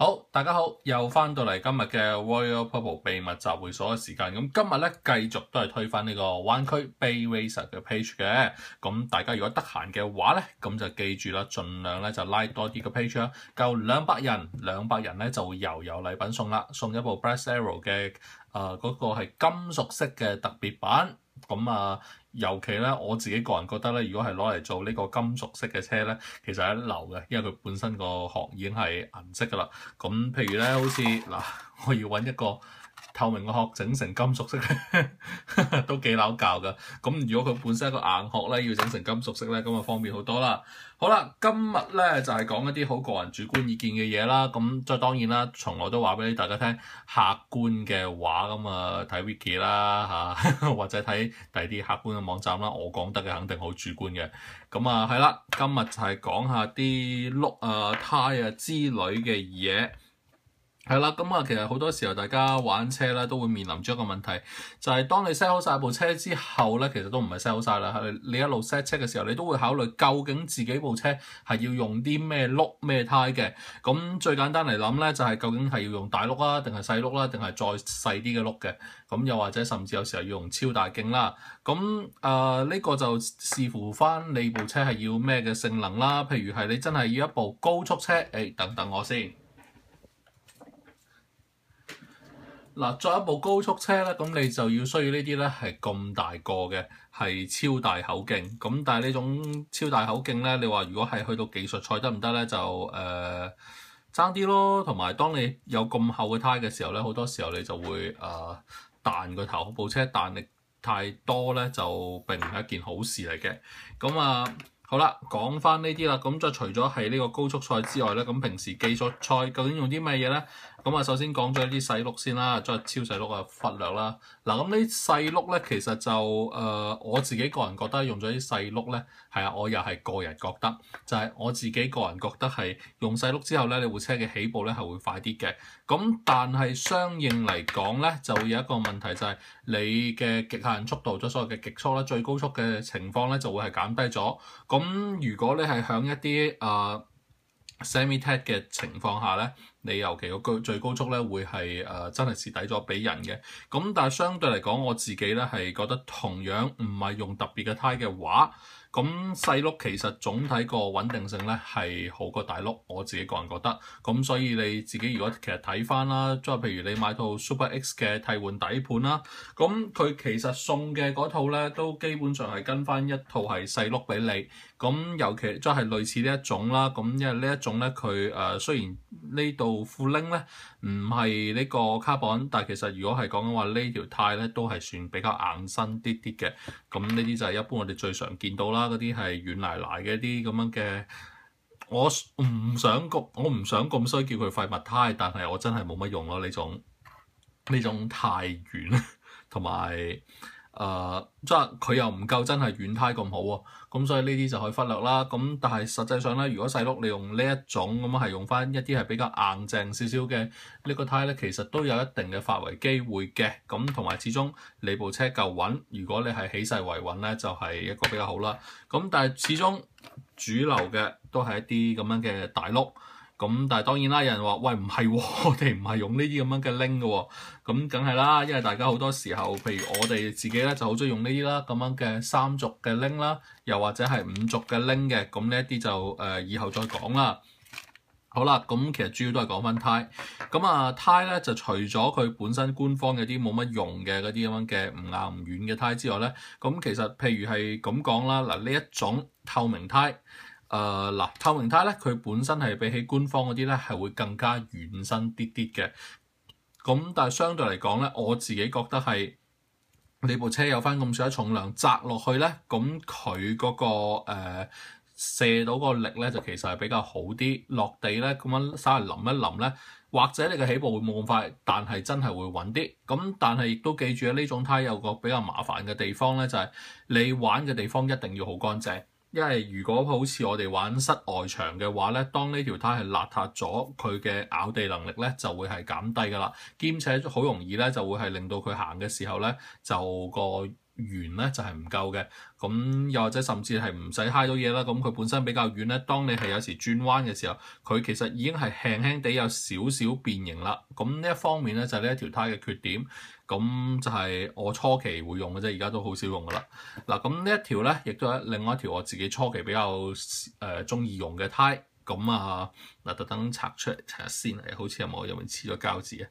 好，大家好，又翻到嚟今日嘅 Royal Purple 秘密集會所嘅時間。咁今日咧繼續都係推翻呢個灣區 Bay Racer 嘅 page 嘅。咁大家如果得閒嘅話咧，咁就記住啦，盡量咧就拉多啲個 page 啦。夠200人咧就會又有禮品送啦，送一部 Brass Arrow 嘅嗰個係金屬色嘅特別版。咁尤其咧我自己個人覺得咧，如果係攞嚟做呢個金屬色嘅車咧，其實係一流嘅，因為佢本身個殼已經係銀色噶啦。咁譬如咧，好似嗱，我要揾一個透明嘅殼整成金屬色咧，都幾撈教㗎。咁如果佢本身一個硬殼咧，要整成金屬色咧，咁就方便好多啦。好啦，今日咧就係講一啲好個人主觀意見嘅嘢啦。咁再當然啦，從來都話俾大家聽，客觀嘅話咁睇 Wiki 啦嚇，或者睇第啲客觀嘅網站啦。我講得嘅肯定好主觀嘅。咁係啦，今日就係講下啲轆胎之類嘅嘢。係啦，其實好多時候大家玩車咧都會面臨住一個問題，就係當你 set 好晒部車之後咧，其實都唔係 set 好晒啦。你一路 set 車嘅時候，你都會考慮究竟自己部車係要用啲咩轆咩胎嘅。咁最簡單嚟諗咧，就係究竟係要用大轆啦，定係細轆啦，定係再細啲嘅轆嘅。咁又或者甚至有時候要用超大徑啦。咁呢個就視乎翻你部車係要咩嘅性能啦。譬如係你真係要一部高速車，等我先。嗱，作一部高速車咧，咁你就要需要呢啲咧係咁大個嘅，係超大口徑。咁但係呢種超大口徑咧，你話如果係去到技術賽得唔得咧？就爭啲咯。同埋當你有咁厚嘅胎嘅時候咧，好多時候你就會彈個頭，部車彈力太多咧，就並唔係一件好事嚟嘅。咁好啦，講翻呢啲啦。咁再除咗係呢個高速賽之外咧，咁平時技術賽究竟用啲咩嘢咧？咁首先講咗啲細轆先啦，再超細轆忽略啦。嗱，咁呢細轆咧，其實就我自己個人覺得用咗啲細轆咧，我又係個人覺得，就係我自己個人覺得係用細轆之後咧，你部車嘅起步咧係會快啲嘅。咁但係相應嚟講咧，就會有一個問題，就係你嘅極限速度，所謂嘅極速啦，最高速嘅情況咧就會係減低咗。咁如果你係響一啲semi-tech 嘅情況下咧，你尤其個最高速咧會係真係蝕底咗俾人嘅。咁但係相對嚟講，我自己咧係覺得同樣唔係用特別嘅胎嘅話，咁細轆其實總體個穩定性咧係好過大轆，我自己個人覺得。咁所以你自己如果其實睇翻啦，即係譬如你買套 Super X 嘅替換底盤啦，咁佢其實送嘅嗰套咧都基本上係跟翻一套係細轆俾你。咁尤其即係類似呢一種啦，咁因為呢一種咧佢雖然呢度副拎咧唔係呢個 carbon，但係其實如果係講緊話呢條胎咧都係算比較硬身啲啲嘅。咁呢啲就係一般我哋最常見到啦，嗰啲係軟泥泥嘅一啲咁樣嘅。我唔想咁衰叫佢廢物胎，但係我真係冇乜用咯，呢種太軟，同埋即係佢又唔夠真係軟胎咁好喎。咁所以呢啲就可以忽略啦。咁但係實際上咧，如果細轆你用呢一種咁係用翻一啲係比較硬淨少少嘅呢個胎咧，其實都有一定嘅發圍機會嘅。咁同埋始終你部車夠穩，如果你係起勢維穩咧，就係一個比較好啦。咁但係始終主流嘅都係一啲咁樣嘅大轆。咁但係當然啦，有人話喂，唔係喎，我哋唔係用呢啲咁樣嘅拎嘅喎。咁梗係啦，因為大家好多時候，譬如我哋自己咧就好中意用呢啲啦，咁樣嘅3軸嘅拎啦，又或者係5軸嘅拎嘅。咁呢一啲就以後再講啦。好啦，咁其實主要都係講翻胎。咁胎咧就除咗佢本身官方有啲冇乜用嘅嗰啲咁樣嘅唔硬唔軟嘅胎之外咧，咁其實譬如係咁講啦，嗱呢一種透明胎。透明胎咧，佢本身係比起官方嗰啲咧係會更加軟身啲啲嘅。咁但係相對嚟講咧，我自己覺得係你部車有翻咁少重量擲落去咧，咁佢嗰個射到個力咧就其實係比較好啲。落地咧咁樣稍微淋一淋咧，或者你嘅起步會冇咁快，但係真係會穩啲。咁但係亦都記住呢種胎有個比較麻煩嘅地方咧，就係你玩嘅地方一定要好乾淨。因為如果好似我哋玩室外場嘅話咧，當呢條胎係邋遢咗，佢嘅咬地能力咧就會係減低㗎啦，兼且好容易咧就會係令到佢行嘅時候咧就個圓咧就係唔夠嘅。咁又或者甚至係唔使揩到嘢啦。咁佢本身比較軟咧，當你係有時轉彎嘅時候，佢其實已經係輕輕地有少少變形啦。咁呢一方面咧就係呢一條胎嘅缺點。咁就係我初期會用嘅啫，而家都好少用噶啦。嗱，咁呢一條咧，亦都係另外一條我自己初期比較中意用嘅胎。咁啊，嗱，特登拆出嚟睇下先，好似有冇黐咗膠紙啊？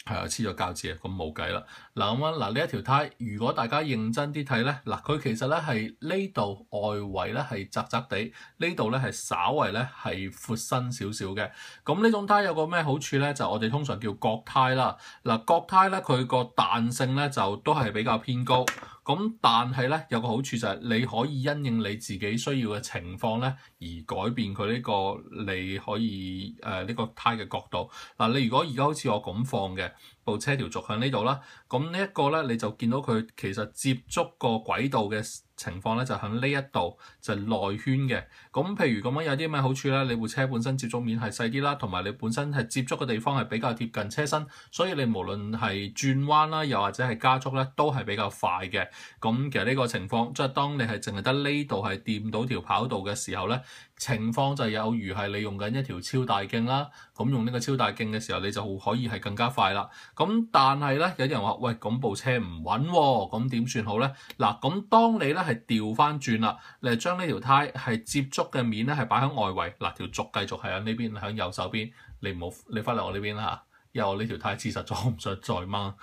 係啊，黐咗膠紙啊，咁冇計啦。嗱，咁啊，嗱呢一條胎，如果大家認真啲睇咧，嗱佢其實咧係呢度外圍咧係窄窄地，呢度咧係稍為咧係闊身少少嘅。咁呢種胎有個咩好處咧？就我哋通常叫角胎啦。嗱，角胎咧佢個彈性咧就都係比較偏高。咁但係咧有個好處就係你可以因應你自己需要嘅情況咧而改變佢呢個你可以呢個胎嘅角度。嗱，你如果而家好似我咁放嘅部車條軸向呢度啦，咁呢一個咧你就見到佢其實接觸個軌道嘅情況咧就向呢一度就內圈嘅。咁譬如咁樣有啲咩好處咧？你部車本身接觸面係細啲啦，同埋你本身係接觸嘅地方係比較貼近車身，所以你無論係轉彎啦，又或者係加速咧，都係比較快嘅。咁其實呢個情況即係當你係淨係得呢度係掂到條跑道嘅時候咧，情況就有如係你用緊一條超大徑啦。咁用呢個超大徑嘅時候，你就可以係更加快啦。咁但係咧，有啲人話：喂，咁部車唔穩喎，咁點算好咧？嗱，咁當你咧係調翻轉啦，你係將呢條胎係接觸嘅面咧係擺喺外圍，嗱條軸繼續係喺呢邊，喺右手邊，你唔好你忽略我呢邊啦嚇，因為我呢條胎黐實咗，我唔想再掹。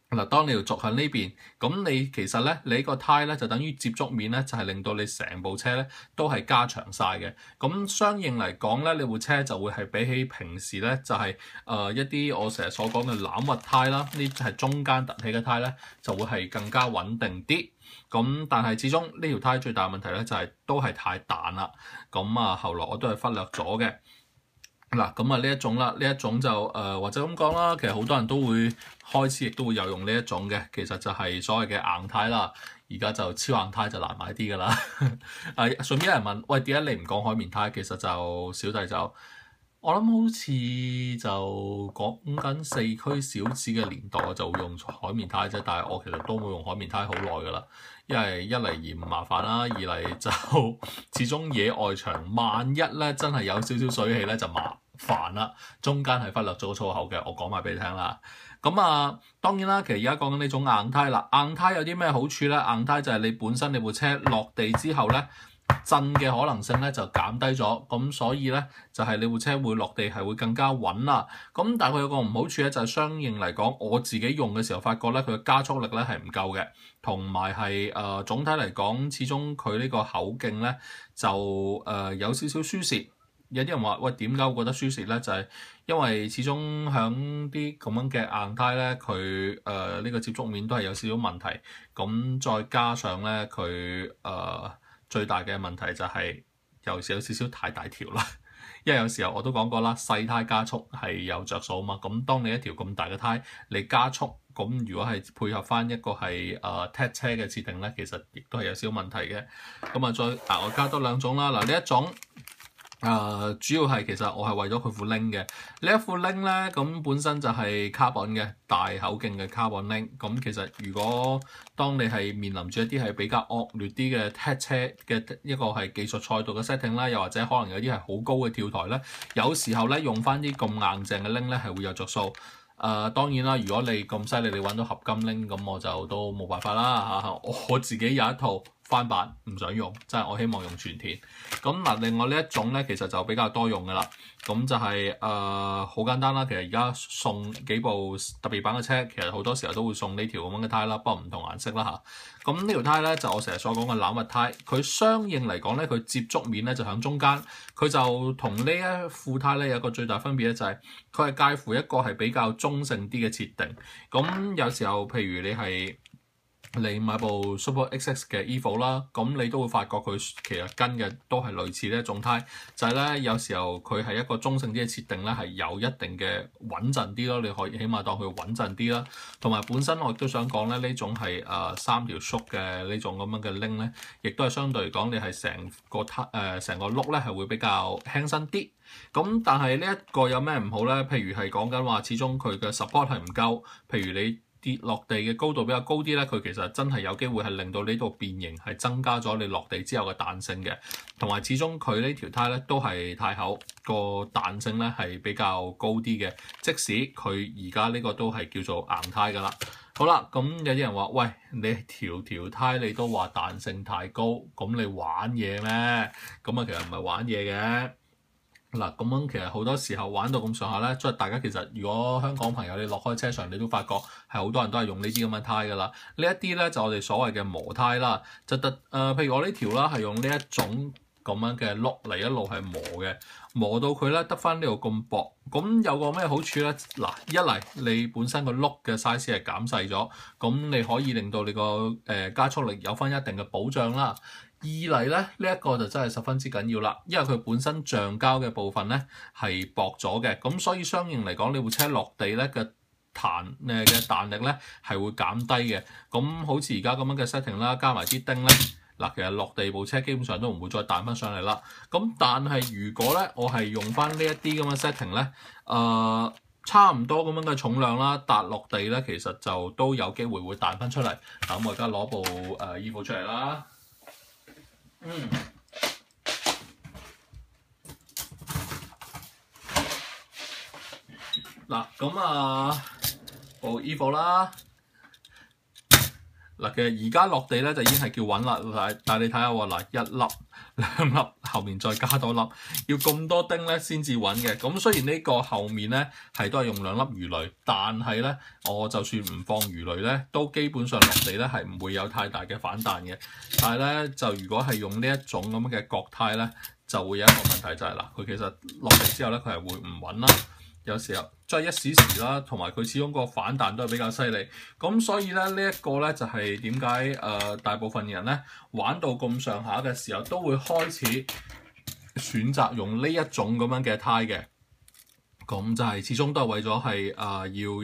嗱，當你條軸喺呢邊，咁你其實咧，你個胎咧就等於接觸面咧，就係令到你成部車咧都係加長晒嘅。咁相應嚟講咧，你部車就會係比起平時咧，就係一啲我成日所講嘅欖核胎啦，呢係中間凸起嘅胎咧，就會係更加穩定啲。咁但係始終呢條胎最大問題咧就係都係太彈啦。咁啊，後來我都係忽略咗嘅。嗱，咁啊呢一種啦，呢一種就或者咁講啦，其實好多人都會開始亦都會有用呢一種嘅，其實就係所謂嘅硬胎啦。而家就超硬胎就難買啲㗎啦。順便有人問：喂，點解你唔講海綿胎？其實就小弟就我諗好似就講緊四驅小子嘅年代，我就會用海綿胎啫。但係我其實都冇用海綿胎好耐㗎啦，因為一嚟嫌麻煩啦，二嚟就始終野外場，萬一咧真係有少少水氣咧就麻煩啦。中間係忽略咗粗口嘅，我講埋俾你聽啦。咁啊，當然啦，其實而家講緊呢種硬胎啦，硬胎有啲咩好處咧？硬胎就係你本身你部車落地之後咧，震嘅可能性咧就減低咗，咁所以咧就係你部車會落地係會更加穩啦。咁但係佢有個唔好處咧，就係相應嚟講，我自己用嘅時候發覺咧，佢嘅加速力咧係唔夠嘅，同埋係總體嚟講，始終佢呢個口徑咧就有少少輸蝕。有啲人話：喂，點解會覺得輸蝕咧？就係因為始終響啲咁樣嘅硬胎咧，佢呢個接觸面都係有少少問題。咁再加上咧，佢最大嘅問題就係有少少太大條啦。因為有時候我都講過啦，細胎加速係有着數啊嘛。咁當你一條咁大嘅胎，你加速，咁如果係配合翻一個係踢車嘅設定咧，其實亦都係有少少問題嘅。咁啊，再額外加多兩種啦。嗱，呢一種。主要係其實我係為咗佢副鈴嘅，呢一副鈴咧，咁本身就係 carbon 嘅大口徑嘅 carbon 鈴。咁其實如果當你係面臨住一啲係比較惡劣啲嘅踢車嘅一個係技術賽道嘅 setting 啦，又或者可能有啲係好高嘅跳台咧，有時候咧用翻啲咁硬淨嘅鈴咧係會有着數。當然啦，如果你咁犀利，你揾到合金鈴，咁我就都冇辦法啦嚇。我自己有一套翻版唔想用，即係我希望用全田。咁嗱，另外呢一種咧，其實就比較多用㗎啦。咁就係好簡單啦。其實而家送幾部特別版嘅車，其實好多時候都會送呢條咁樣嘅胎啦，不過唔同顏色啦嚇。咁呢條胎咧就我成日所講嘅欖核胎，佢相應嚟講咧，佢接觸面咧就喺中間，佢就同呢一副胎咧有個最大分別咧就係佢係介乎一個係比較中性啲嘅設定。咁有時候譬如你買部 Super XX 嘅 Evo 啦，咁你都會發覺佢其實跟嘅都係類似呢一種胎，就係咧有時候佢係一個中性啲嘅設定咧，係有一定嘅穩陣啲咯，你可以起碼當佢穩陣啲啦。同埋本身我亦都想講咧，呢種係三條束嘅呢種咁樣嘅鈴咧，亦都係相對嚟講你係成個轆咧係會比較輕身啲。咁但係呢一個有咩唔好咧？譬如係講緊話，始終佢嘅 support 係唔夠，譬如你跌落地嘅高度比較高啲咧，佢其實真係有機會係令到呢度變形，係增加咗你落地之後嘅彈性嘅。同埋始終佢呢條胎咧都係太厚，個彈性咧係比較高啲嘅。即使佢而家呢個都係叫做硬胎㗎啦。好啦，咁有啲人話：喂，你條胎你都話彈性太高，咁你玩嘢咩？咁啊，其實唔係玩嘢嘅。嗱，咁樣其實好多時候玩到咁上下咧，即係大家其實如果香港朋友你落開車場，你都發覺係好多人都係用呢啲咁嘅胎㗎啦。呢一啲咧就我哋所謂嘅磨胎啦，就譬如我呢條啦係用呢一種咁樣嘅碌嚟一路係磨嘅，磨到佢咧得翻呢度咁薄。咁有個咩好處咧？嗱，一嚟你本身個碌嘅 size 係減細咗，咁你可以令到你個加速力有翻一定嘅保障啦。二嚟咧，呢一個就真係十分之緊要啦，因為佢本身橡膠嘅部分咧係薄咗嘅，咁所以相應嚟講，你部車落地咧嘅彈力咧係會減低嘅。咁好似而家咁樣嘅 setting 啦，加埋啲釘咧，嗱，其實落地部車基本上都唔會再彈翻上嚟啦。咁但係如果咧我係用翻呢一啲咁嘅 setting 咧，差唔多咁樣嘅重量啦，搭落地咧其實就都有機會會彈翻出嚟。嗱，咁我而家攞部EVO出嚟啦。嗱，咁部 EVO 啦，嗱，其實而家落地咧就已經係叫穩啦，但係你睇下喎，嗱，一粒、兩粒，後面再加多粒，要咁多釘咧先至穩嘅。咁雖然呢個後面咧係都係用兩粒魚雷，但係咧我就算唔放魚雷咧，都基本上落地咧係唔會有太大嘅反彈嘅。但係咧就如果係用呢一種咁嘅角胎咧，就會有一個問題就係嗱，佢其實落地之後咧佢係會唔穩啦。有時候即係一時時啦，同埋佢始終個反彈都係比較犀利，咁所以咧呢一個咧就係點解大部分人咧玩到咁上下嘅時候都會開始選擇用呢一種咁樣嘅胎嘅。咁就係始終都係為咗係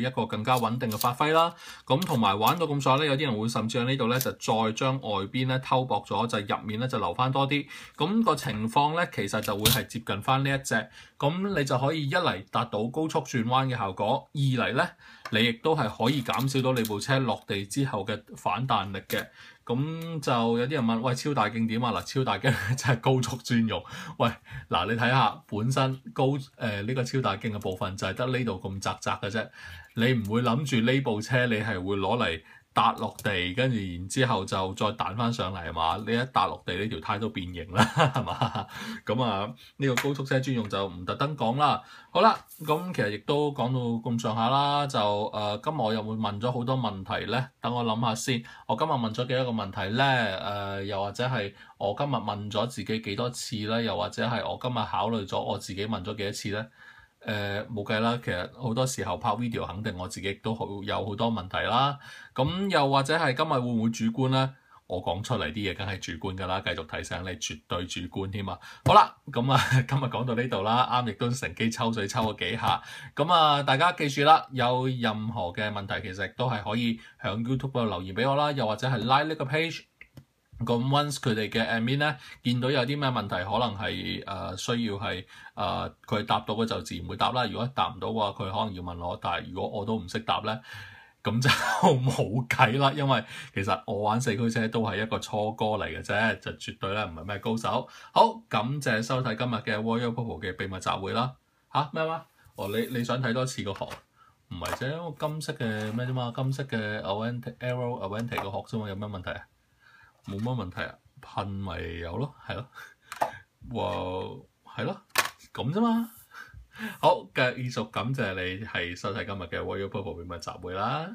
要一個更加穩定嘅發揮啦。咁同埋玩到咁上下咧，有啲人會甚至喺呢度咧就再將外邊咧偷薄咗，就入面咧就留翻多啲。咁個情況咧其實就會係接近翻呢一隻。咁你就可以一嚟達到高速轉彎嘅效果，二嚟咧你亦都係可以減少到你部車落地之後嘅反彈力嘅。咁就有啲人問：喂，超大徑點啊？嗱，超大徑真係高速專用。喂，嗱，你睇下本身呢個超大徑嘅部分就係得呢度咁窄窄嘅啫，你唔會諗住呢部車你係會攞嚟搭落地，跟住然之後就再彈翻上嚟係嘛？你一搭落地呢條胎都變形啦，係嘛？咁呢個高速車專用就唔特登講啦。好啦，咁其實亦都講到咁上下啦，就今日我又會問咗好多問題咧，等我諗下先。我今日問咗幾多個問題咧？又或者係我今日問咗自己幾多次咧？又或者係我今日考慮咗我自己問咗幾多次咧？冇計啦，其實好多時候拍 video 肯定我自己都有好多問題啦。咁又或者係今日會唔會主觀咧？我講出嚟啲嘢梗係主觀㗎啦，繼續提醒你絕對主觀添啊！好啦，咁今日講到呢度啦，啱亦都乘機抽水抽咗幾下。咁大家記住啦，有任何嘅問題其實都係可以喺 YouTube 度留言俾我啦，又或者係 like 呢個 page。咁 once 佢哋嘅 admin 咧見到有啲咩問題，可能係需要係佢答到嘅就自然會答啦。如果答唔到嘅話，佢可能要問我。但係如果我都唔識答咧，咁就冇計啦。因為其實我玩四驅車都係一個初哥嚟嘅啫，就絕對咧唔係咩高手。好，感謝收睇今日嘅 Royal Popo 嘅秘密集會啦。咩話？你想睇多次個殼？唔係啫，金色嘅咩啫嘛，金色嘅 Aero Avante 個殼啫嘛，有咩問題啊？冇乜問題啊，噴咪有咯，係咯，係咯，咁啫嘛。好，繼續感謝你係收睇今日嘅 Royal Popo 秘密集會啦。